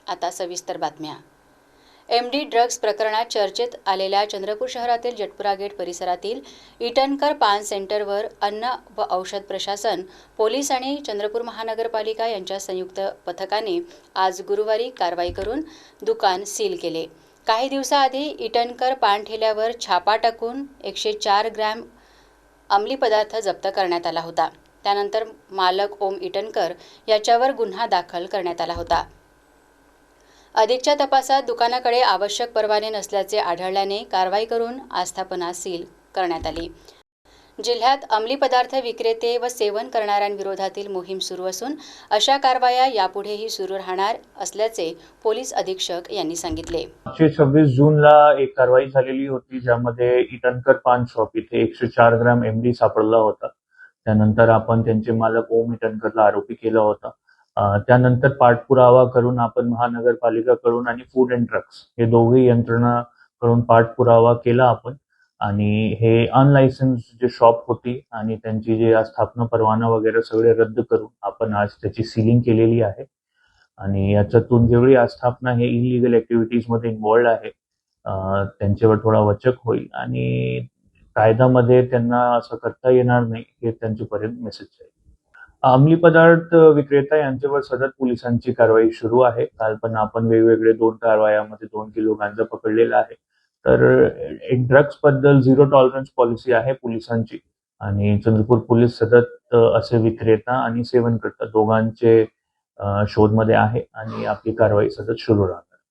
आता सविस्तर बातम्या। MD ड्रग्ज प्रकरणात चर्चेत आलेल्या चंद्रपूर शहरातील जटपुरा गेट परिसरातील इटनकर पान सेंटरवर अन्न व औषध प्रशासन, पोलीस आणि चंद्रपूर महानगरपालिका यांच्या संयुक्त पथकाने आज गुरुवारी कारवाई करून दुकान सील केले। काही दिवसाआधी इटनकर पान ठेल्यावर छापा टाकून 104 ग्रॅम अंमली पदार्थ जप्त करण्यात आला होता। त्यानंतर मालक ओम इटनकर याच्यावर गुन्हा दाखल करण्यात आला होता। अधिकच्या तपासात दुकानाकडे आवश्यक परवाने नसल्याचे आढळल्याने कारवाई करून आस्थापना सील करण्यात आली। जिल्ह्यात अंमली पदार्थ विक्रेते व सेवन करणाऱ्यांविरोधातील मोहीम सुरू असून अशा कारवाया यापुढेही सुरू राहणार असल्याचे पोलीस अधीक्षक यांनी सांगितले। 26 जूनला एक कारवाई झालेली होती, ज्यामध्ये इटनकर पान शॉप इथे 104 ग्रॅम MD सापडला होता। त्यानंतर आपण त्यांचे मालक ओम इटनकरला आरोपी केला होता। त्यानंतर पाठपुरावा करून आपण महानगरपालिकाकडून आणि फूड अँड ड्रग्स हे दोघे यंत्रणा करून पाठपुरावा केला आपण, आणि हे अनलायसन्स जे शॉप होती आणि त्यांची जे स्थापना परवाना वगैरे सगळे रद्द करून आपण आज त्याची सीलिंग केलेली आहे। आणि याच्यातून जेवढी आस्थापना हे इलिगल ऍक्टिव्हिटीज मध्ये इन्व्हॉल्ड आहे त्यांच्यावर थोडा वचक होईल आणि कायद्यामध्ये त्यांना असं करता येणार नाही हे त्यांच्यापर्यंत मेसेज आहे। अंमली पदार्थ विक्रेता यांच्यावर सतत पोलिसांची कारवाई सुरू आहे। काल पण आपण वेगवेगळे 2 कारवायामध्ये 2 किलो गांजा पकडलेला आहे। तर एक ड्रग्स बद्दल 0 टॉलरन्स पॉलिसी आहे पोलिसांची, आणि चंद्रपूर पोलीस सतत असे विक्रेता आणि सेवनकर्ता दोघांचे शोधमध्ये आहे आणि आपली कारवाई सतत सुरू राहते।